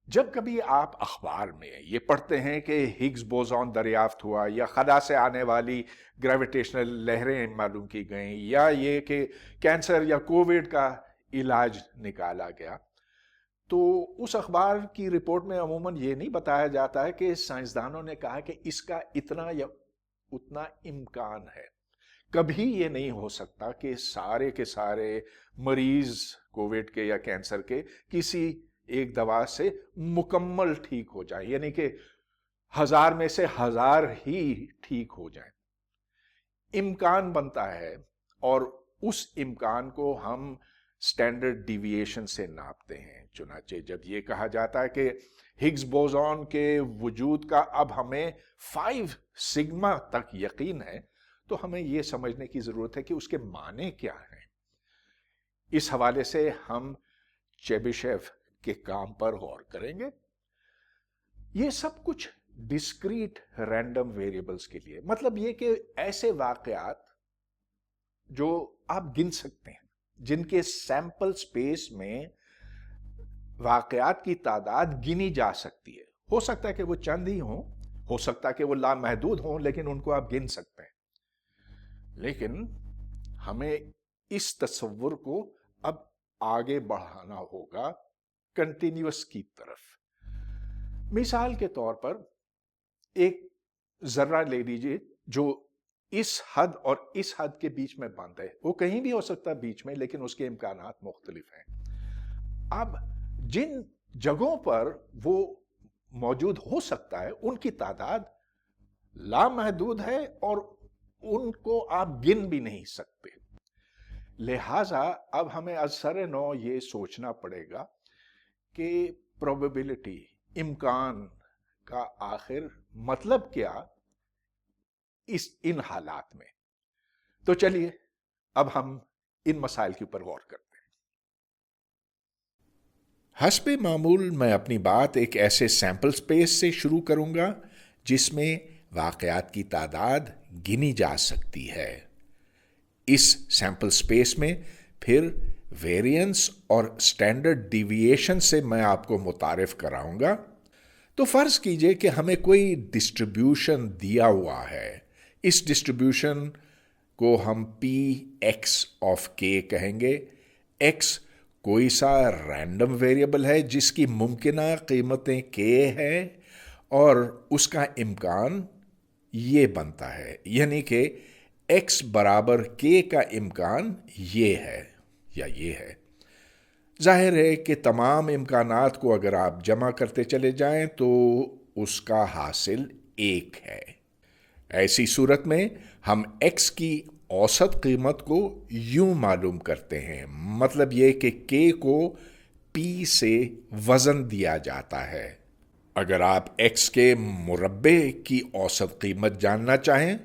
جب کبھی آپ اخبار میں یہ پڑھتے ہیں کہ ہگز بوزون دریافت ہوا یا خلا سے آنے والی گریویٹیشنل لہریں معلوم کی گئیں یا یہ کہ کینسر یا کووڈ کا علاج نکالا گیا، تو اس اخبار کی رپورٹ میں عموماً یہ نہیں بتایا جاتا ہے کہ سائنسدانوں نے کہا کہ اس کا اتنا یا اتنا امکان ہے۔ کبھی یہ نہیں ہو سکتا کہ سارے کے سارے مریض کووڈ کے یا کینسر کے کسی ایک دوا سے مکمل ٹھیک ہو جائیں، یعنی کہ 1000 میں سے 1000 ہی ٹھیک ہو جائیں۔ امکان بنتا ہے، اور اس امکان کو ہم سٹینڈرڈ ڈیویشن سے ناپتے ہیں۔ چنانچہ جب یہ کہا جاتا ہے کہ ہگز بوزون کے وجود کا اب ہمیں 5 سگما تک یقین ہے، تو ہمیں یہ سمجھنے کی ضرورت ہے کہ اس کے معنی کیا ہیں۔ اس حوالے سے ہم چیبیشیو کے کام پر غور کریں گے۔ یہ سب کچھ ڈسکریٹ رینڈم ویریبلز کے لیے، مطلب یہ کہ ایسے واقعات جو آپ گن سکتے ہیں، جن کے سیمپل سپیس میں واقعات کی تعداد گنی جا سکتی ہے۔ ہو سکتا ہے کہ وہ چند ہی ہوں، ہو سکتا ہے کہ وہ لامحدود ہوں، لیکن ان کو آپ گن سکتے ہیں۔ لیکن ہمیں اس تصور کو اب آگے بڑھانا ہوگا کنٹینیوس کی طرف۔ مثال کے طور پر ایک ذرہ لے لیجئے جو اس حد اور اس حد کے بیچ میں بند ہے، وہ کہیں بھی ہو سکتا ہے بیچ میں، لیکن اس کے امکانات مختلف ہیں۔ اب جن جگہوں پر وہ موجود ہو سکتا ہے ان کی تعداد لامحدود ہے، اور ان کو آپ گن بھی نہیں سکتے۔ لہٰذا اب ہمیں از سر نو یہ سوچنا پڑے گا کہ پروبیبلٹی، امکان کا آخر مطلب کیا ان حالات میں۔ تو چلیے اب ہم ان مسائل کے اوپر غور کرتے ہیں۔ حسب معمول میں اپنی بات ایک ایسے سیمپل سپیس سے شروع کروں گا جس میں واقعات کی تعداد گنی جا سکتی ہے۔ اس سیمپل سپیس میں پھر ویرینس اور سٹینڈرڈ ڈیویشن سے میں آپ کو متعارف کراؤں گا۔ تو فرض کیجئے کہ ہمیں کوئی ڈسٹریبیوشن دیا ہوا ہے۔ اس ڈسٹریبیوشن کو ہم پی ایکس آف کے کہیں گے۔ ایکس کوئی سا رینڈم ویریبل ہے جس کی ممکنہ قیمتیں کے ہیں، اور اس کا امکان یہ بنتا ہے، یعنی کہ ایکس برابر کے کا امکان یہ ہے یا یہ ہے۔ ظاہر ہے کہ تمام امکانات کو اگر آپ جمع کرتے چلے جائیں تو اس کا حاصل 1 ہے۔ ایسی صورت میں ہم ایکس کی اوسط قیمت کو یوں معلوم کرتے ہیں، مطلب یہ کہ کے کو پی سے وزن دیا جاتا ہے۔ اگر آپ ایکس کے مربع کی اوسط قیمت جاننا چاہیں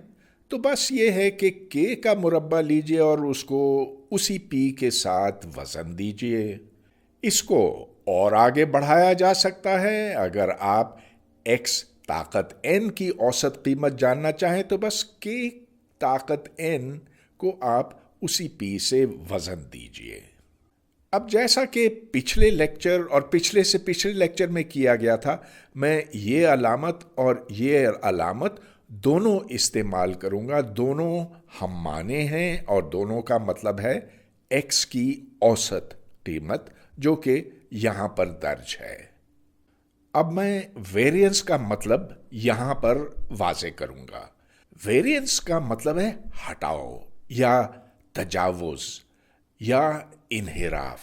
تو بس یہ ہے کہ کے کا مربع لیجئے اور اس کو اسی پی کے ساتھ وزن دیجئے۔ اس کو اور آگے بڑھایا جا سکتا ہے۔ اگر آپ ایکس طاقت n کی اوسط قیمت جاننا چاہیں تو بس کے طاقت n کو آپ اسی پی سے وزن دیجئے۔ اب جیسا کہ پچھلے لیکچر اور پچھلے سے پچھلے لیکچر میں کیا گیا تھا، میں یہ علامت اور یہ علامت دونوں استعمال کروں گا۔ دونوں ہم معنی ہیں اور دونوں کا مطلب ہے ایکس کی اوسط قیمت، جو کہ یہاں پر درج ہے۔ اب میں ویرینس کا مطلب یہاں پر واضح کروں گا۔ ویرینس کا مطلب ہے ہٹاؤ یا تجاوز یا انحراف۔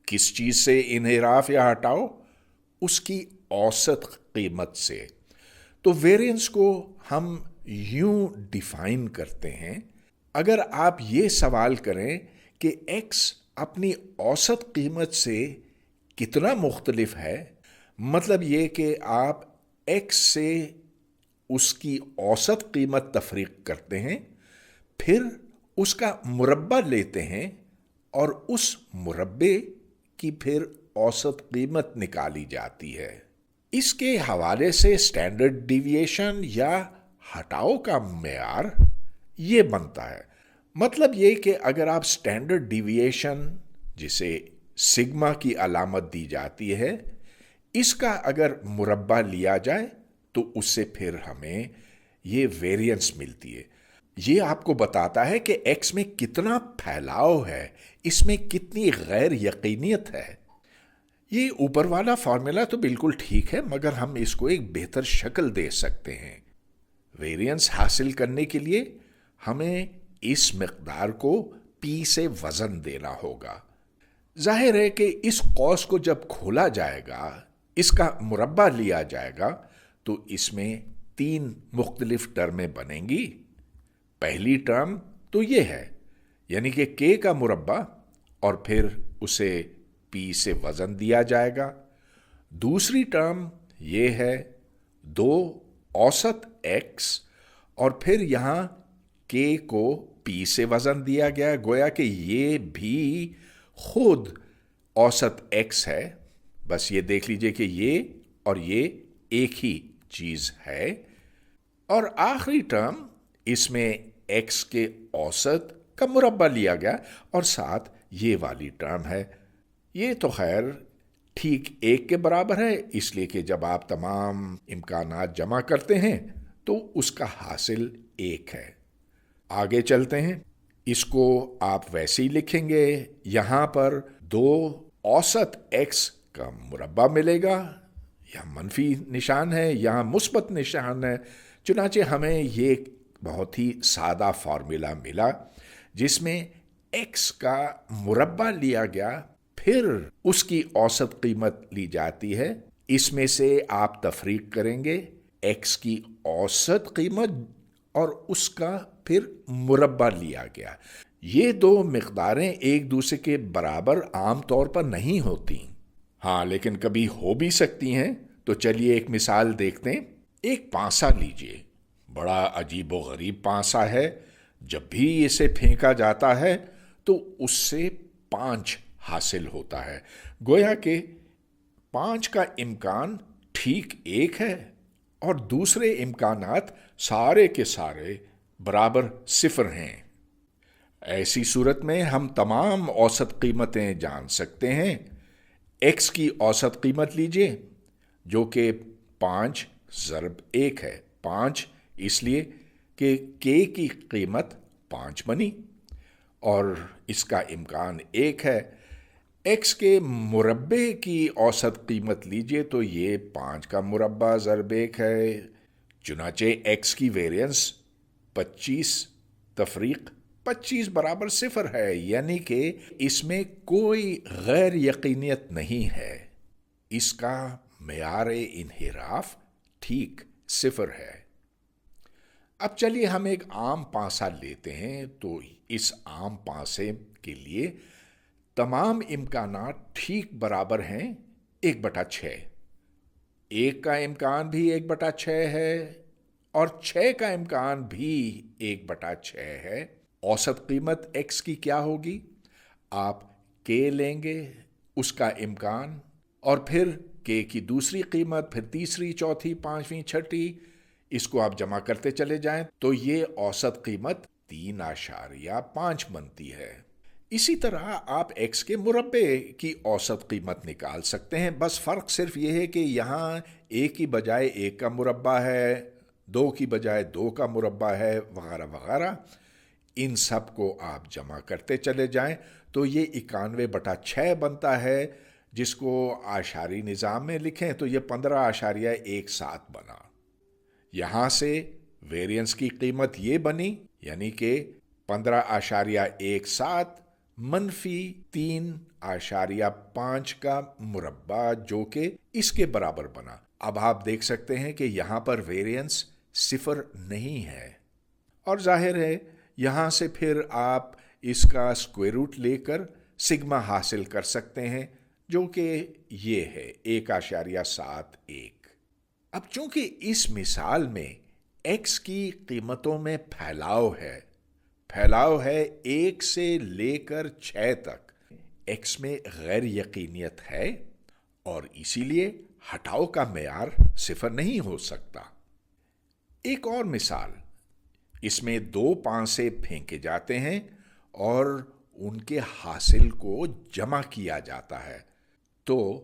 کس چیز سے انحراف یا ہٹاؤ؟ اس کی اوسط قیمت سے۔ تو ویرینس کو ہم یوں ڈیفائن کرتے ہیں۔ اگر آپ یہ سوال کریں کہ ایکس اپنی اوسط قیمت سے کتنا مختلف ہے، مطلب یہ کہ آپ ایکس سے اس کی اوسط قیمت تفریق کرتے ہیں، پھر اس کا مربع لیتے ہیں اور اس مربع کی پھر اوسط قیمت نکالی جاتی ہے۔ اس کے حوالے سے سٹینڈرڈ ڈیویشن یا ہٹاؤ کا معیار یہ بنتا ہے۔ مطلب یہ کہ اگر آپ سٹینڈرڈ ڈیویشن، جسے سگما کی علامت دی جاتی ہے، اس کا اگر مربع لیا جائے تو اس سے پھر ہمیں یہ ویریئنس ملتی ہے۔ یہ آپ کو بتاتا ہے کہ ایکس میں کتنا پھیلاؤ ہے، اس میں کتنی غیر یقینیت ہے۔ یہ اوپر والا فارمولا تو بالکل ٹھیک ہے، مگر ہم اس کو ایک بہتر شکل دے سکتے ہیں۔ ویریئنس حاصل کرنے کے لیے ہمیں اس مقدار کو پی سے وزن دینا ہوگا۔ ظاہر ہے کہ اس قوس کو جب کھولا جائے گا، اس کا مربع لیا جائے گا، تو اس میں 3 مختلف ٹرمیں بنیں گی۔ پہلی ٹرم تو یہ ہے، یعنی کہ کے کا مربع، اور پھر اسے پی سے وزن دیا جائے گا۔ دوسری ٹرم یہ ہے 2 اوسط ایکس، اور پھر یہاں کے کو پی سے وزن دیا گیا، گویا کہ یہ بھی خود اوسط ایکس ہے۔ بس یہ دیکھ لیجئے کہ یہ اور یہ ایک ہی چیز ہے۔ اور آخری ٹرم، اس میں ایکس کے اوسط کا مربع لیا گیا، اور ساتھ یہ والی ٹرم ہے۔ یہ تو خیر ٹھیک 1 کے برابر ہے، اس لیے کہ جب آپ تمام امکانات جمع کرتے ہیں تو اس کا حاصل 1 ہے۔ آگے چلتے ہیں، اس کو آپ ویسے ہی لکھیں گے، یہاں پر 2 اوسط ایکس کا مربع ملے گا، یہاں منفی نشان ہے، یہاں مثبت نشان ہے۔ چنانچہ ہمیں یہ بہت ہی سادہ فارمولا ملا جس میں ایکس کا مربع لیا گیا، پھر اس کی اوسط قیمت لی جاتی ہے۔ اس میں سے آپ تفریق کریں گے ایکس کی اوسط قیمت اور اس کا پھر مربع لیا گیا۔ یہ 2 مقداریں ایک دوسرے کے برابر عام طور پر نہیں ہوتی، ہاں لیکن کبھی ہو بھی سکتی ہیں۔ تو چلیے ایک مثال دیکھتے ہیں۔ ایک پانسا لیجئے، بڑا عجیب و غریب پانسا ہے، جب بھی اسے پھینکا جاتا ہے تو اس سے 5 حاصل ہوتا ہے، گویا کہ 5 کا امکان ٹھیک 1 ہے، اور دوسرے امکانات سارے کے سارے برابر 0 ہیں۔ ایسی صورت میں ہم تمام اوسط قیمتیں جان سکتے ہیں۔ ایکس کی اوسط قیمت لیجئے جو کہ 5 ضرب 1 ہے، 5 اس لیے کہ کے کی قیمت 5 بنی، اور اس کا امکان 1 ہے۔ ایکس کے مربع کی اوسط قیمت لیجئے تو یہ 5 کا مربع ضرب 1 ہے، چنانچہ ایکس کی ویریئنس 25 تفریق 25 برابر 0 ہے، یعنی کہ اس میں کوئی غیر یقینیت نہیں ہے، اس کا معیار انحراف ٹھیک 0 ہے۔ اب چلیے ہم ایک عام پانسا لیتے ہیں، تو اس عام پانسے کے لیے تمام امکانات ٹھیک برابر ہیں 1/6۔ 1 کا امکان بھی 1/6 ہے، اور 6 کا امکان بھی 1/6 ہے۔ اوسط قیمت ایکس کی کیا ہوگی؟ آپ کے لیں گے، اس کا امکان، اور پھر کے کی دوسری قیمت، پھر تیسری، چوتھی، پانچویں، چھٹی، اس کو آپ جمع کرتے چلے جائیں تو یہ اوسط قیمت 3.5 بنتی ہے۔ اسی طرح آپ ایکس کے مربع کی اوسط قیمت نکال سکتے ہیں، بس فرق صرف یہ ہے کہ یہاں 1 کی بجائے 1 کا مربع ہے، 2 کی بجائے 2 کا مربع ہے، وغیرہ وغیرہ۔ ان سب کو آپ جمع کرتے چلے جائیں تو یہ 91/6 بنتا ہے، جس کو اعشاری نظام میں لکھیں تو یہ 15.17 بنا۔ یہاں سے ویریئنس کی قیمت یہ بنی، یعنی کہ 15.17 منفی 3.5 کا مربع، جو کہ اس کے برابر بنا۔ اب آپ دیکھ سکتے ہیں کہ یہاں پر ویریئنس 0 نہیں ہے، اور ظاہر ہے یہاں سے پھر آپ اس کا اسکوائر روٹ لے کر سگما حاصل کر سکتے ہیں، جو کہ یہ ہے 1.71۔ اب چونکہ اس مثال میں ایکس کی قیمتوں میں پھیلاؤ ہے 1 سے لے کر 6 تک، ایکس میں غیر یقینیت ہے، اور اسی لیے ہٹاؤ کا معیار 0 نہیں ہو سکتا۔ ایک اور مثال، اس میں 2 پانسے پھینکے جاتے ہیں اور ان کے حاصل کو جمع کیا جاتا ہے، تو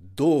2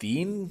3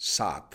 7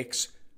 x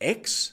x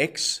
x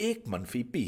1 - p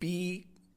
p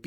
p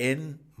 n -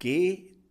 k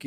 k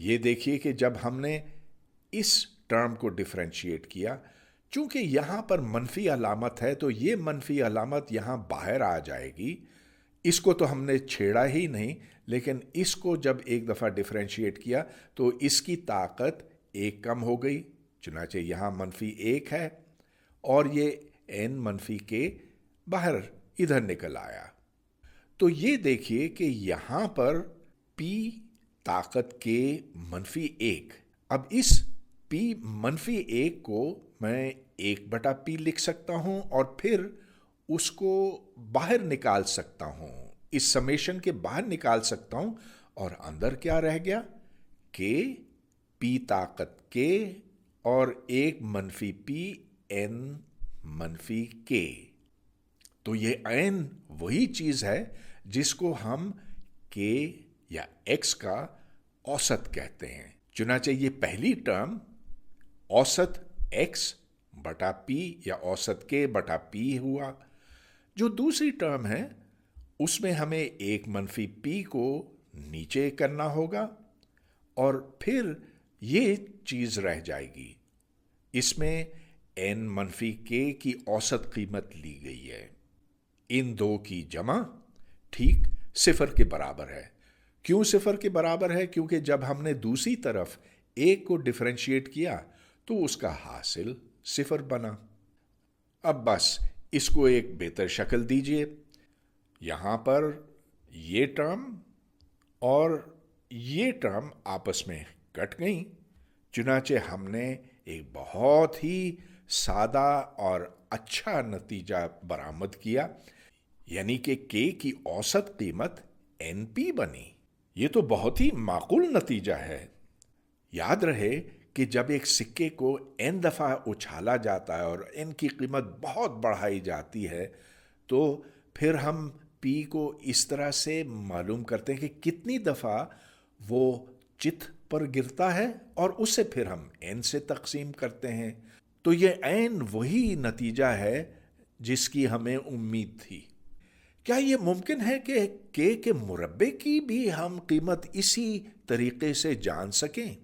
یہ دیکھیے کہ جب ہم نے اس ٹرم کو ڈفرینشیٹ کیا، چونکہ یہاں پر منفی علامت ہے تو یہ منفی علامت یہاں باہر آ جائے گی. اس کو تو ہم نے چھیڑا ہی نہیں، لیکن اس کو جب ایک دفعہ ڈفرینشیٹ کیا تو اس کی طاقت ایک کم ہو گئی، چنانچہ یہاں -1 ہے اور یہ n-k باہر ادھر نکل آیا. تو یہ دیکھیے کہ یہاں پر P طاقت کے -1. اب اس P-1 کو میں 1/P لکھ سکتا ہوں اور پھر اس کو باہر نکال سکتا ہوں، اس سمیشن کے باہر نکال سکتا ہوں، اور اندر کیا رہ گیا کہ P طاقت کے اور ایک -P n-k. تو یہ n وہی چیز ہے جس کو ہم k یا x کا اوسط کہتے ہیں. چنانچہ یہ پہلی ٹرم اوسط x بٹا p یا اوسط k بٹا p ہوا. جو دوسری ٹرم ہے اس میں ہمیں ایک -p کو نیچے کرنا ہوگا اور پھر یہ چیز رہ جائے گی. اس میں n-k کی اوسط قیمت لی گئی ہے. ان دو کی جمع ٹھیک 0 کے برابر ہے. کیوں 0 کے برابر ہے؟ کیونکہ جب ہم نے دوسری طرف 1 کو ڈفرینشیٹ کیا تو اس کا حاصل 0 بنا. اب بس اس کو ایک بہتر شکل دیجئے. یہاں پر یہ ٹرم اور یہ ٹرم آپس میں کٹ گئیں، چنانچہ ہم نے ایک بہت ہی سادہ اور اچھا نتیجہ برآمد کیا، یعنی کہ k کی اوسط قیمت np بنی. یہ تو بہت ہی معقول نتیجہ ہے. یاد رہے کہ جب ایک سکے کو n دفعہ اچھالا جاتا ہے اور n کی قیمت بہت بڑھائی جاتی ہے تو پھر ہم p کو اس طرح سے معلوم کرتے ہیں کہ کتنی دفعہ وہ چت پر گرتا ہے اور اسے پھر ہم n سے تقسیم کرتے ہیں. تو یہ عین وہی نتیجہ ہے جس کی ہمیں امید تھی. کیا یہ ممکن ہے کہ k کے مربع کی بھی ہم قیمت اسی طریقے سے جان سکیں؟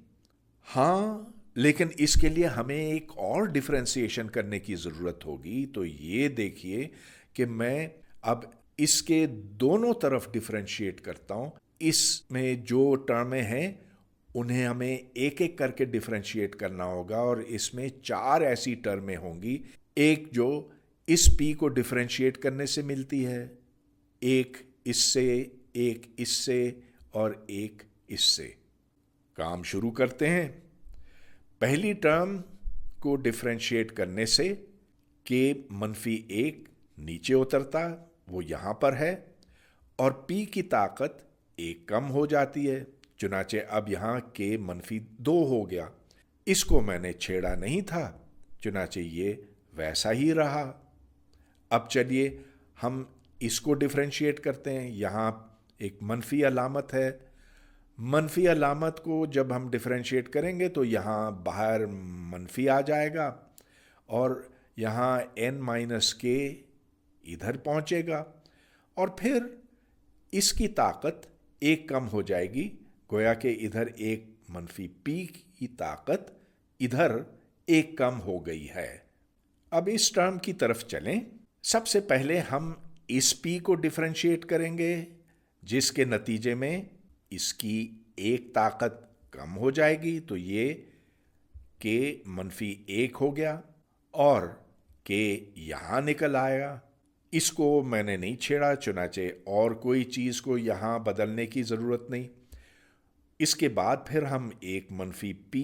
ہاں، لیکن اس کے لیے ہمیں ایک اور ڈفرینسیشن کرنے کی ضرورت ہوگی. تو یہ دیکھیے کہ میں اب اس کے دونوں طرف ڈفرینشیٹ کرتا ہوں. اس میں جو ٹرمیں ہیں انہیں ہمیں ایک ایک کر کے ڈفرینشیٹ کرنا ہوگا، اور اس میں 4 ایسی ٹرمیں ہوں گی. ایک جو اس P کو ڈفرینشیٹ کرنے سے ملتی ہے، ایک اس سے، ایک اس سے اور ایک اس سے. کام شروع کرتے ہیں. پہلی ٹرم کو ڈفرینشیٹ کرنے سے k-1 نیچے اترتا، وہ یہاں پر ہے، اور P کی طاقت 1 کم ہو جاتی ہے. چنانچہ اب یہاں k-2 ہو گیا. اس کو میں نے چھیڑا نہیں تھا، چنانچہ یہ ویسا ہی رہا. اب چلیے ہم اس کو ڈفرینشیٹ کرتے ہیں. یہاں ایک منفی علامت ہے. منفی علامت کو جب ہم ڈفرینشیٹ کریں گے تو یہاں باہر منفی آ جائے گا اور یہاں n-k ادھر پہنچے گا، اور پھر اس کی طاقت 1 کم ہو جائے گی، گویا کہ ادھر ایک -p کی طاقت ادھر 1 کم ہو گئی ہے. اب اس ٹرم کی طرف چلیں. سب سے پہلے ہم اس P کو ڈفرینشیٹ کریں گے جس کے نتیجے میں اس کی 1 طاقت کم ہو جائے گی، تو یہ k-1 ہو گیا اور k یہاں نکل آئے گا. اس کو میں نے نہیں چھیڑا، چنانچہ اور کوئی چیز کو یہاں بدلنے کی ضرورت نہیں. اس کے بعد پھر ہم ایک -p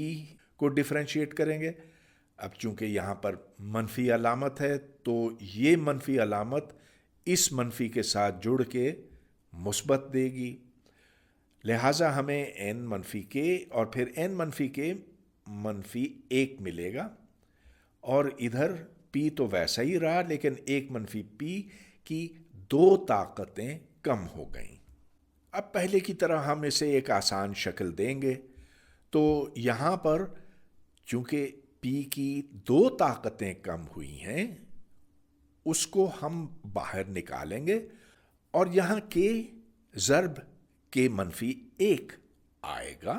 کو ڈفرینشیٹ کریں گے. اب چونکہ یہاں پر منفی علامت ہے تو یہ منفی علامت اس منفی کے ساتھ جڑ کے مثبت دے گی، لہٰذا ہمیں n-k اور پھر n-k -1 ملے گا، اور ادھر P تو ویسا ہی رہا لیکن ایک -p کی 2 طاقتیں کم ہو گئیں. اب پہلے کی طرح ہم اسے ایک آسان شکل دیں گے. تو یہاں پر چونکہ P کی 2 طاقتیں کم ہوئی ہیں اس کو ہم باہر نکالیں گے، اور یہاں k ضرب k-1 آئے گا.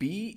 P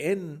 n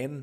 n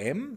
m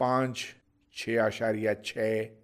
5, 6.6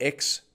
x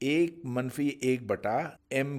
1-1/m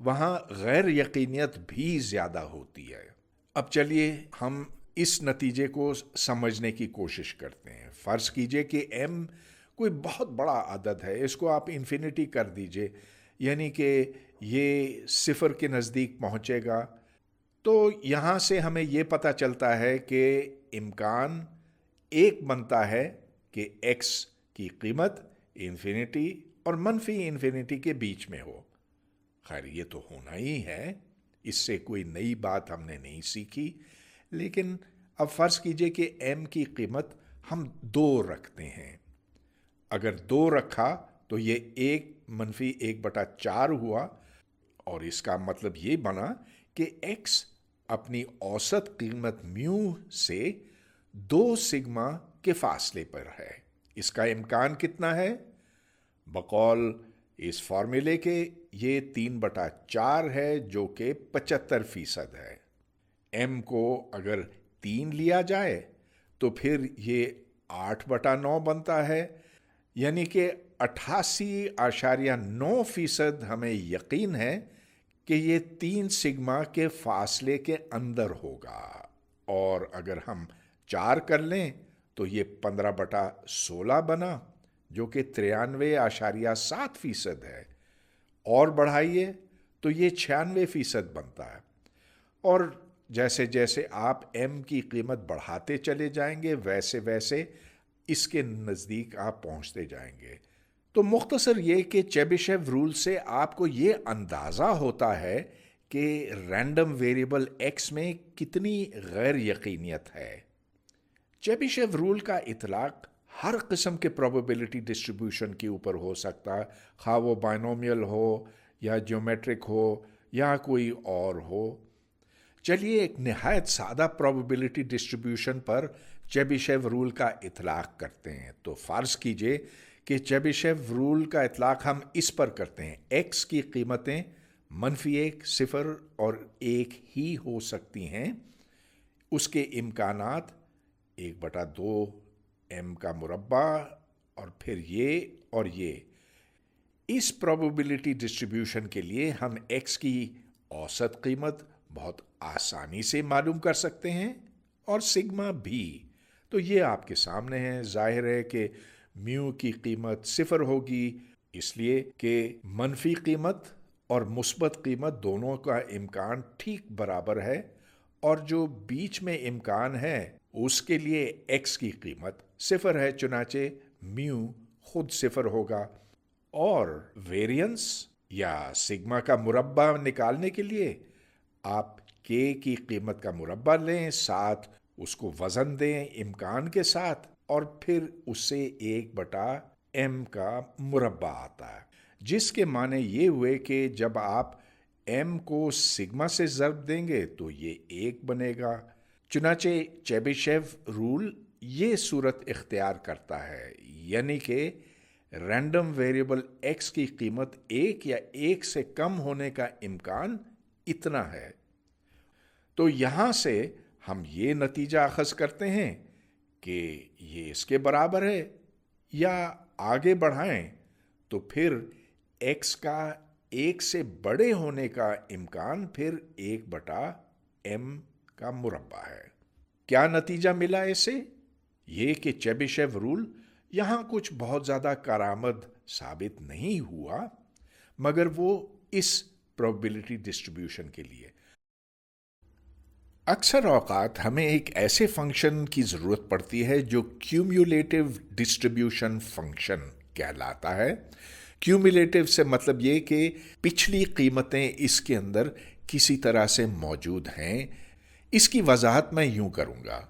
وہاں غیر یقینیت بھی زیادہ ہوتی ہے۔ اب چلیے ہم اس نتیجے کو سمجھنے کی کوشش کرتے ہیں۔ فرض کیجئے کہ m کوئی بہت بڑا عدد ہے، اس کو آپ انفینٹی کر دیجئے، یعنی کہ یہ صفر کے نزدیک پہنچے گا، تو یہاں سے ہمیں یہ پتہ چلتا ہے کہ امکان ایک بنتا ہے کہ x کی قیمت انفینٹی اور منفی انفینٹی کے بیچ میں ہو۔ خیر یہ تو ہونا ہی ہے، اس سے کوئی نئی بات ہم نے نہیں سیکھی، لیکن اب فرض کیجئے کہ m کی قیمت ہم 2 رکھتے ہیں۔ اگر 2 رکھا تو یہ 1 منفی 1/4 ہوا، اور اس کا مطلب یہ بنا کہ x اپنی اوسط قیمت میو سے 2 سگما کے فاصلے پر ہے۔ اس کا امکان کتنا ہے؟ بقول اس فارمولے کے یہ 3/4 ہے، جو کہ 75% ہے۔ m کو اگر 3 لیا جائے تو پھر یہ 8/9 بنتا ہے، یعنی کہ 88.9% ہمیں یقین ہے کہ یہ 3 سگما کے فاصلے کے اندر ہوگا، اور اگر ہم 4 کر لیں تو یہ 15/16 بنا، جو کہ 93.7% ہے، اور بڑھائیے تو یہ 96% بنتا ہے، اور جیسے جیسے آپ m کی قیمت بڑھاتے چلے جائیں گے ویسے ویسے اس کے نزدیک آپ پہنچتے جائیں گے۔ تو مختصر یہ کہ چیبیشیو رول سے آپ کو یہ اندازہ ہوتا ہے کہ رینڈم ویریبل x میں کتنی غیر یقینیت ہے۔ چیبیشیو رول کا اطلاق ہر قسم کے پروبیبلٹی ڈسٹریبیوشن کے اوپر ہو سکتا، خواہ وہ بائنومیل ہو یا جیومیٹرک ہو یا کوئی اور ہو۔ چلیے ایک نہایت سادہ پروبیبلٹی ڈسٹریبیوشن پر چیبیشیو رول کا اطلاق کرتے ہیں۔ تو فرض کیجئے کہ چیبیشیو رول کا اطلاق ہم اس پر کرتے ہیں، x کی قیمتیں -1، 0 اور 1 ہی ہو سکتی ہیں، اس کے امکانات 1/2 m کا مربع اور پھر یہ اور یہ۔ اس پروبیبلٹی ڈسٹریبیوشن کے لیے ہم x کی اوسط قیمت بہت آسانی سے معلوم کر سکتے ہیں، اور سگما بھی۔ تو یہ آپ کے سامنے ہے۔ ظاہر ہے کہ میو کی قیمت 0 ہوگی، اس لیے کہ منفی قیمت اور مثبت قیمت دونوں کا امکان ٹھیک برابر ہے، اور جو بیچ میں امکان ہے اس کے لیے x کی قیمت 0 ہے، چنانچہ میو خود 0 ہوگا۔ اور ویرینس یا سگما کا مربع نکالنے کے لیے آپ k کی قیمت کا مربع لیں، ساتھ اس کو وزن دیں امکان کے ساتھ، اور پھر اس سے 1/m کا مربع آتا ہے، جس کے معنی یہ ہوئے کہ جب آپ m کو سگما سے ضرب دیں گے تو یہ 1 بنے گا۔ چنانچہ چیبیشیو رول یہ صورت اختیار کرتا ہے، یعنی کہ رینڈم ویریبل x کی قیمت 1 یا 1 سے کم ہونے کا امکان اتنا ہے۔ تو یہاں سے ہم یہ نتیجہ اخذ کرتے ہیں کہ یہ اس کے برابر ہے، یا آگے بڑھائیں تو پھر x کا 1 سے بڑے ہونے کا امکان پھر 1/m کا مربع ہے۔ کیا نتیجہ ملا اس سے؟ یہ کہ چیبیشیو رول یہاں کچھ بہت زیادہ کارآمد ثابت نہیں ہوا، مگر وہ اس پروبیبلٹی ڈسٹریبیوشن کے لیے۔ اکثر اوقات ہمیں ایک ایسے فنکشن کی ضرورت پڑتی ہے جو کیومولیٹو ڈسٹریبیوشن فنکشن کہلاتا ہے۔ کیومولیٹو سے مطلب یہ کہ پچھلی قیمتیں اس کے اندر کسی طرح سے موجود ہیں۔ اس کی وضاحت میں یوں کروں گا،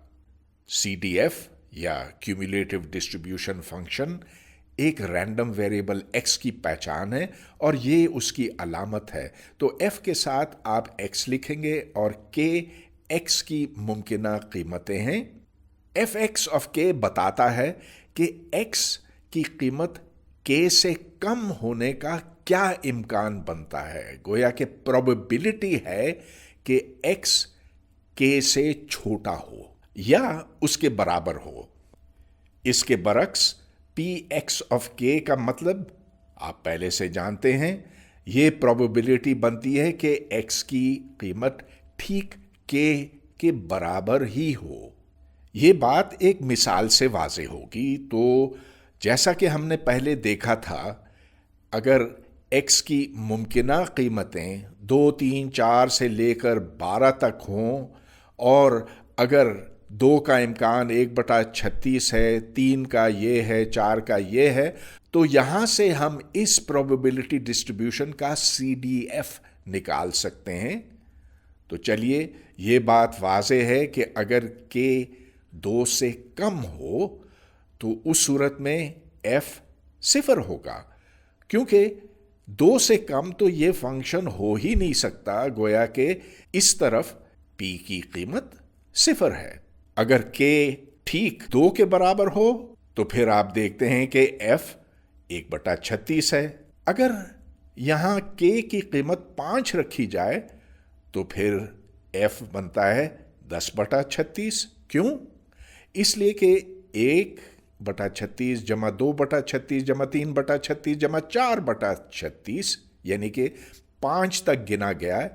CDF یا کیومولیٹو ڈسٹریبیوشن فنکشن ایک رینڈم ویریبل x کی پہچان ہے، اور یہ اس کی علامت ہے۔ تو f کے ساتھ آپ x لکھیں گے اور k x کی ممکنہ قیمتیں ہیں۔ f(x) بتاتا ہے کہ x کی قیمت k سے کم ہونے کا کیا امکان بنتا ہے، گویا کہ پروبیبلٹی ہے کہ x k سے چھوٹا ہو یا اس کے برابر ہو۔ اس کے برعکس px(k) کا مطلب آپ پہلے سے جانتے ہیں، یہ probability بنتی ہے کہ x کی قیمت ٹھیک k کے برابر ہی ہو۔ یہ بات ایک مثال سے واضح ہوگی۔ تو جیسا کہ ہم نے پہلے دیکھا تھا، اگر x کی ممکنہ قیمتیں 2، 3، 4 سے لے کر 12 تک ہوں، اور اگر 2 کا امکان 1/36 ہے، 3 کا یہ ہے، 4 کا یہ ہے، تو یہاں سے ہم اس probability distribution کا CDF نکال سکتے ہیں۔ تو چلیے، یہ بات واضح ہے کہ اگر k 2 سے کم ہو تو اس صورت میں f 0 ہوگا، کیونکہ 2 سے کم تو یہ فنکشن ہو ہی نہیں سکتا، گویا کہ اس طرف p کی قیمت 0 ہے۔ اگر k ٹھیک 2 کے برابر ہو تو پھر آپ دیکھتے ہیں کہ f 1/36 ہے۔ اگر یہاں k کی قیمت 5 رکھی جائے تو پھر f بنتا ہے 10/36۔ کیوں؟ اس لیے کہ 1/36 جمع 2/36 جمع 3/36 جمع 4/36 یعنی کہ 5 تک گنا گیا ہے،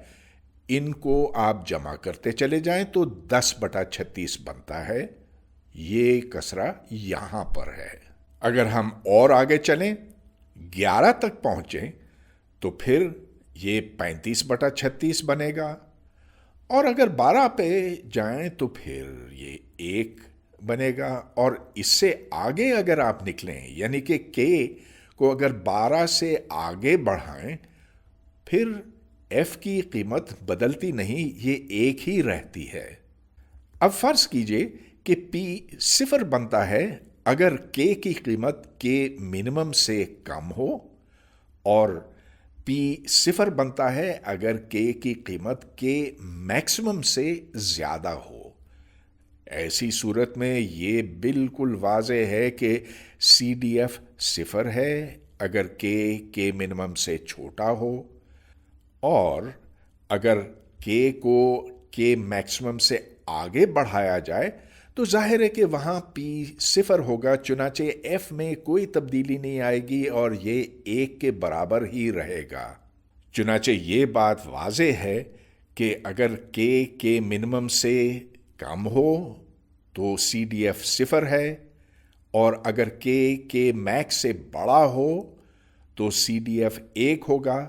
ان کو آپ جمع کرتے چلے جائیں تو 10/36 بنتا ہے۔ یہ کسرہ یہاں پر ہے۔ اگر ہم اور آگے چلیں، 11 تک پہنچیں تو پھر یہ 35/36 بنے گا، اور اگر 12 پہ جائیں تو پھر یہ 1 بنے گا، اور اس سے آگے اگر آپ نکلیں یعنی کہ k کو اگر 12 سے آگے بڑھائیں، پھر f کی قیمت بدلتی نہیں، یہ 1 ہی رہتی ہے۔ اب فرض کیجئے کہ p 0 بنتا ہے اگر k کی قیمت k منیمم سے کم ہو، اور p 0 بنتا ہے اگر k کی قیمت k میکسیمم سے زیادہ ہو۔ ایسی صورت میں یہ بالکل واضح ہے کہ CDF 0 ہے اگر k منیمم سے چھوٹا ہو، اور اگر k کو k میکسیمم سے آگے بڑھایا جائے تو ظاہر ہے کہ وہاں p 0 ہوگا، چنانچہ f میں کوئی تبدیلی نہیں آئے گی اور یہ 1 کے برابر ہی رہے گا۔ چنانچہ یہ بات واضح ہے کہ اگر k منیمم سے کم ہو تو CDF 0 ہے، اور اگر k میکس سے بڑا ہو تو CDF 1 ہوگا،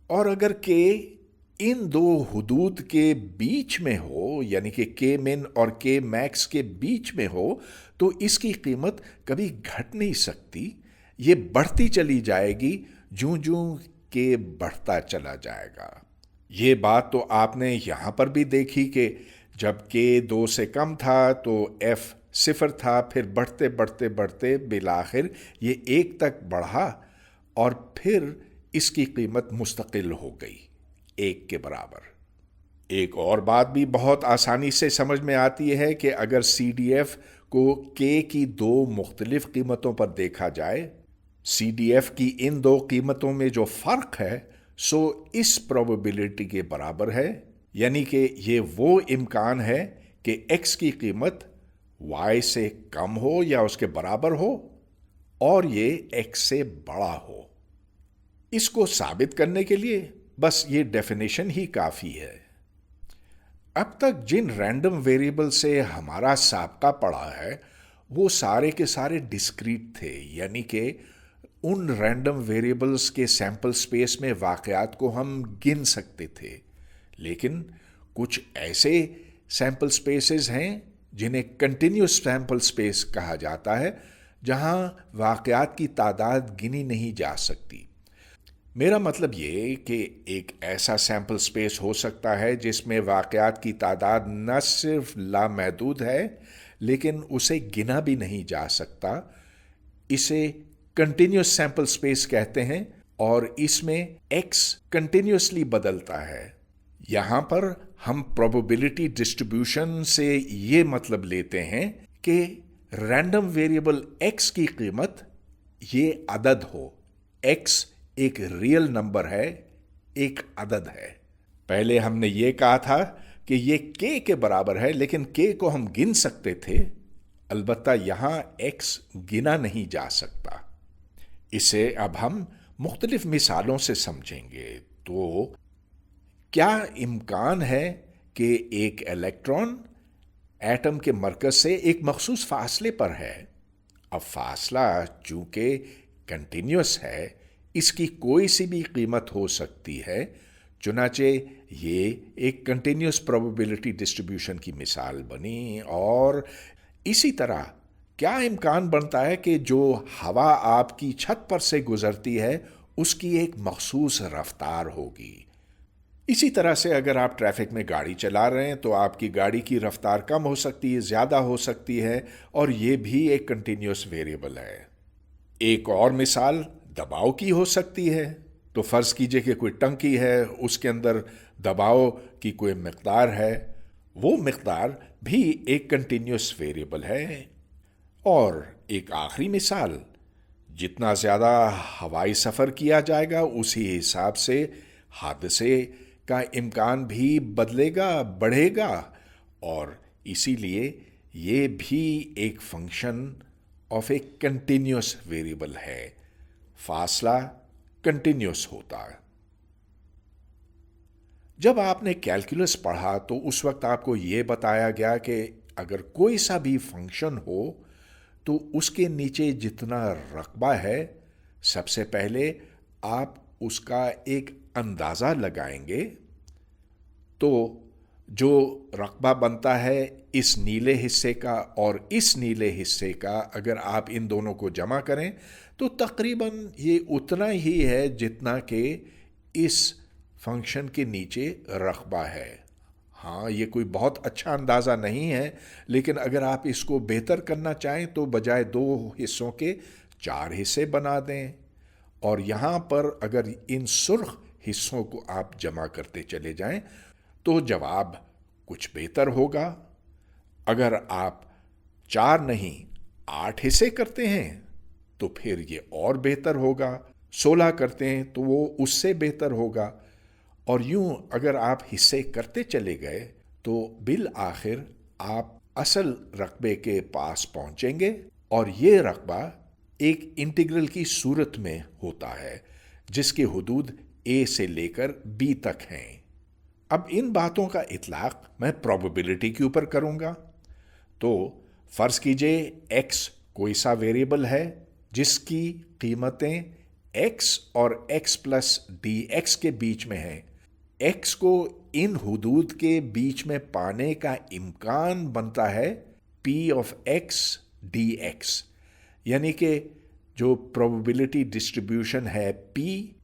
اور اگر k ان دو حدود کے بیچ میں ہو یعنی کہ k min اور k max کے بیچ میں ہو تو اس کی قیمت کبھی گھٹ نہیں سکتی، یہ بڑھتی چلی جائے گی جوں جوں k بڑھتا چلا جائے گا۔ یہ بات تو آپ نے یہاں پر بھی دیکھی کہ جب k 2 سے کم تھا تو f 0 تھا، پھر بڑھتے بڑھتے بڑھتے بالآخر یہ 1 تک بڑھا، اور پھر اس کی قیمت مستقل ہو گئی 1 کے برابر۔ ایک اور بات بھی بہت آسانی سے سمجھ میں آتی ہے کہ اگر CDF کو k کی 2 مختلف قیمتوں پر دیکھا جائے، CDF کی ان 2 قیمتوں میں جو فرق ہے سو اس probability کے برابر ہے، یعنی کہ یہ وہ امکان ہے کہ x کی قیمت y سے کم ہو یا اس کے برابر ہو، اور یہ x سے بڑا ہو۔ اس کو ثابت کرنے کے لیے بس یہ ڈیفینیشن ہی کافی ہے۔ اب تک جن رینڈم ویریبل سے ہمارا سابقہ پڑا ہے وہ سارے کے سارے ڈسکریٹ تھے، یعنی کہ ان رینڈم ویریبلز کے سیمپل سپیس میں واقعات کو ہم گن سکتے تھے، لیکن کچھ ایسے سیمپل سپیسز ہیں جنہیں کنٹینیوس سیمپل سپیس کہا جاتا ہے، جہاں واقعات کی تعداد گنی نہیں جا سکتی۔ میرا مطلب یہ کہ ایک ایسا سیمپل سپیس ہو سکتا ہے جس میں واقعات کی تعداد نہ صرف لامحدود ہے لیکن اسے گنا بھی نہیں جا سکتا۔ اسے کنٹینیوس سیمپل سپیس کہتے ہیں، اور اس میں x کنٹینیوسلی بدلتا ہے۔ یہاں پر ہم probability ڈسٹریبیوشن سے یہ مطلب لیتے ہیں کہ رینڈم ویریبل x کی قیمت یہ عدد ہو، x ایک ریئل نمبر ہے، ایک عدد ہے۔ پہلے ہم نے یہ کہا تھا کہ یہ k کے برابر ہے، لیکن k کو ہم گن سکتے تھے، البتہ یہاں x گنا نہیں جا سکتا۔ اسے اب ہم مختلف مثالوں سے سمجھیں گے تو کیا امکان ہے کہ ایک الیکٹران ایٹم کے مرکز سے ایک مخصوص فاصلے پر ہے؟ اب فاصلہ چونکہ کنٹینیوس ہے، اس کی کوئی سی بھی قیمت ہو سکتی ہے، چنانچہ یہ ایک کنٹینیوس پروبیبلٹی ڈسٹریبیوشن کی مثال بنی۔ اور اسی طرح کیا امکان بنتا ہے کہ جو ہوا آپ کی چھت پر سے گزرتی ہے اس کی ایک مخصوص رفتار ہوگی؟ اسی طرح سے اگر آپ ٹریفک میں گاڑی چلا رہے ہیں تو آپ کی گاڑی کی رفتار کم ہو سکتی ہے، زیادہ ہو سکتی ہے، اور یہ بھی ایک کنٹینیوس ویریبل ہے۔ ایک اور مثال دباؤ کی ہو سکتی ہے۔ تو فرض کیجئے کہ کوئی ٹنکی ہے، اس کے اندر دباؤ کی کوئی مقدار ہے، وہ مقدار بھی ایک کنٹینیوس ویریبل ہے۔ اور ایک آخری مثال، جتنا زیادہ ہوائی سفر کیا جائے گا اسی حساب سے حادثے کا امکان بھی بدلے گا، بڑھے گا، اور اسی لیے یہ بھی ایک function of a continuous variable ہے۔ فاصلہ کنٹینیوس ہوتا ہے۔ جب آپ نے کیلکولس پڑھا تو اس وقت آپ کو یہ بتایا گیا کہ اگر کوئی سا بھی فنکشن ہو تو اس کے نیچے جتنا رقبہ ہے، سب سے پہلے آپ اس کا ایک اندازہ لگائیں گے، تو جو رقبہ بنتا ہے اس نیلے حصے کا اور اس نیلے حصے کا، اگر آپ ان دونوں کو جمع کریں تو تقریباً یہ اتنا ہی ہے جتنا کہ اس فنکشن کے نیچے رقبہ ہے۔ ہاں، یہ کوئی بہت اچھا اندازہ نہیں ہے، لیکن اگر آپ اس کو بہتر کرنا چاہیں تو بجائے 2 حصوں کے 4 حصے بنا دیں، اور یہاں پر اگر ان سرخ حصوں کو آپ جمع کرتے چلے جائیں تو جواب کچھ بہتر ہوگا۔ اگر آپ 4 نہیں 8 حصے کرتے ہیں تو پھر یہ اور بہتر ہوگا، 16 کرتے ہیں تو وہ اس سے بہتر ہوگا، اور یوں اگر آپ حصے کرتے چلے گئے تو بالآخر آپ اصل رقبے کے پاس پہنچیں گے، اور یہ رقبہ ایک انٹیگرل کی صورت میں ہوتا ہے جس کی حدود A سے لے کر B تک ہیں۔ اب ان باتوں کا اطلاق میں پروبیبلٹی کے اوپر کروں گا۔ تو فرض کیجئے x کوئی سا ویریبل ہے جس کی قیمتیں x اور x پلس dx کے بیچ میں ہیں۔ x کو ان حدود کے بیچ میں پانے کا امکان بنتا ہے p آف x dx، یعنی کہ جو پروبیبلٹی ڈسٹریبیوشن ہے p،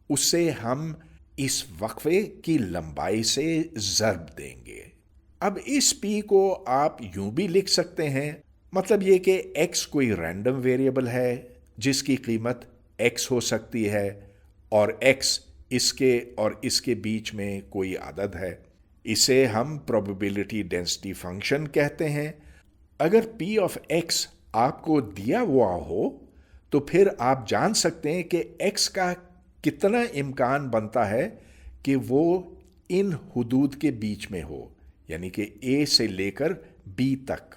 اس سے ہم اس وقفے کی لمبائی سے ضرب دیں گے۔ اب اس p کو آپ یوں بھی لکھ سکتے ہیں، مطلب یہ کہ x کوئی رینڈم ویریبل ہے جس کی قیمت x ہو سکتی ہے، اور x اس کے اور اس کے بیچ میں کوئی عدد ہے۔ اسے ہم پروبیبلٹی ڈینسٹی فنکشن کہتے ہیں۔ اگر p آف x آپ کو دیا ہوا ہو تو پھر آپ جان سکتے ہیں کہ x کا کتنا امکان بنتا ہے کہ وہ ان حدود کے بیچ میں ہو، یعنی کہ A سے لے کر B تک۔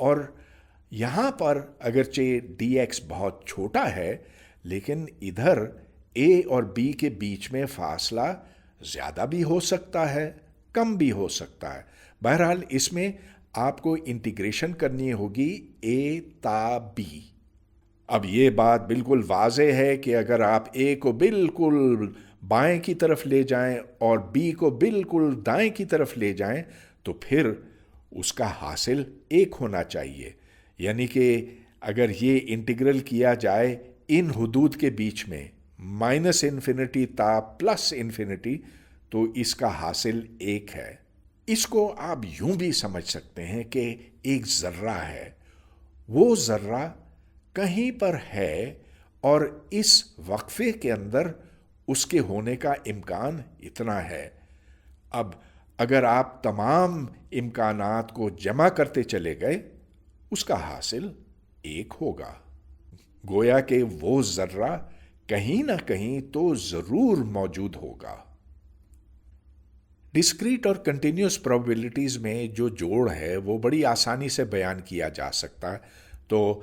اور یہاں پر اگرچہ dx بہت چھوٹا ہے، لیکن ادھر A اور B کے بیچ میں فاصلہ زیادہ بھی ہو سکتا ہے، کم بھی ہو سکتا ہے۔ بہرحال اس میں آپ کو انٹیگریشن کرنی ہوگی A تا B۔ اب یہ بات بالکل واضح ہے کہ اگر آپ A کو بالکل بائیں کی طرف لے جائیں اور B کو بالکل دائیں کی طرف لے جائیں تو پھر اس کا حاصل 1 ہونا چاہیے، یعنی کہ اگر یہ انٹیگرل کیا جائے ان حدود کے بیچ میں -انفینٹی تا +انفینٹی تو اس کا حاصل 1 ہے۔ اس کو آپ یوں بھی سمجھ سکتے ہیں کہ ایک ذرہ ہے، وہ ذرہ کہیں پر ہے اور اس وقفے کے اندر اس کے ہونے کا امکان اتنا ہے۔ اب اگر آپ تمام امکانات کو جمع کرتے چلے گئے اس کا حاصل 1 ہوگا، گویا کہ وہ ذرہ کہیں نہ کہیں تو ضرور موجود ہوگا۔ ڈسکریٹ اور کنٹینیوس پروبیبلٹیز میں جو جوڑ ہے وہ بڑی آسانی سے بیان کیا جا سکتا ہے، تو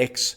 x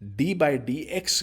d/dx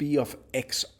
p of x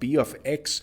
p of x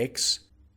x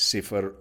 0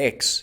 x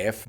f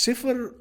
0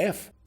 f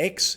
x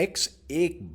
x 1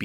p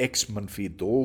-2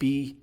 p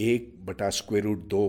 1/√2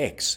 x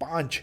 5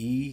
e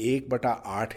1/8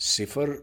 0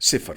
0।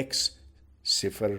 x 0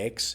x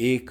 1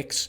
x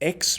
x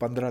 15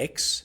x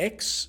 x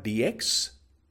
dx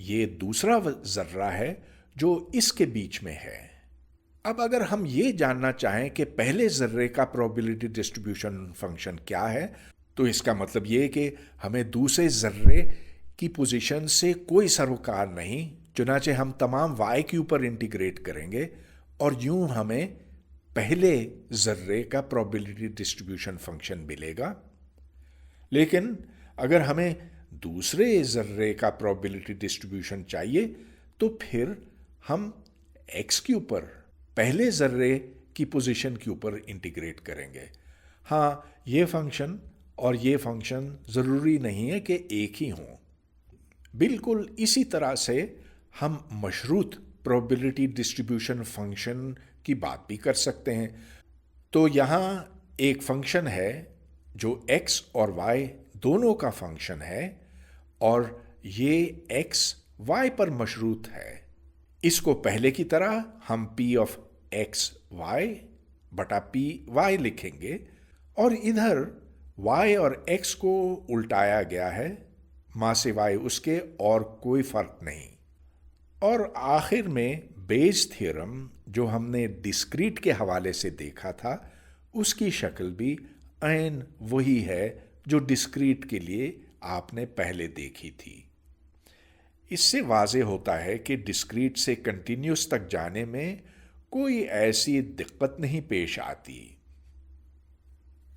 یہ دوسرا ذرہ ہے جو اس کے بیچ میں ہے۔ اب اگر ہم یہ جاننا چاہیں کہ پہلے ذرے کا پروبیبلٹی ڈسٹریبیوشن فنکشن کیا ہے، تو اس کا مطلب یہ کہ ہمیں دوسرے ذرے کی پوزیشن سے کوئی سروکار نہیں، چنانچہ ہم تمام وائی کے اوپر انٹیگریٹ کریں گے اور یوں ہمیں پہلے ذرے کا پروبیبلٹی ڈسٹریبیوشن فنکشن ملے گا۔ لیکن اگر ہمیں دوسرے ذرے کا پروبیبلٹی ڈسٹریبیوشن چاہیے تو پھر ہم ایکس کے اوپر پہلے ذرے کی پوزیشن کے اوپر انٹیگریٹ کریں گے۔ ہاں، یہ فنکشن اور یہ فنکشن ضروری نہیں ہے کہ ایک ہی ہوں۔ بالکل اسی طرح سے ہم مشروط پروبیبلٹی ڈسٹریبیوشن فنکشن کی بات بھی کر سکتے ہیں۔ تو یہاں ایک فنکشن ہے جو ایکس اور وائی دونوں کا فنکشن ہے اور یہ ایکس وائی پر مشروط ہے۔ اس کو پہلے کی طرح ہم پی آف ایکس وائی بٹا پی وائی لکھیں گے اور ادھر وائی اور ایکس کو الٹایا گیا ہے، ماں سوائے اس کے اور کوئی فرق نہیں۔ اور آخر میں بیز تھیورم جو ہم نے ڈسکریٹ کے حوالے سے دیکھا تھا، اس کی شکل بھی عین وہی ہے جو ڈسکریٹ کے لیے آپ نے پہلے دیکھی تھی۔ اس سے واضح ہوتا ہے کہ ڈسکریٹ سے کنٹینیوس تک جانے میں کوئی ایسی دقت نہیں پیش آتی۔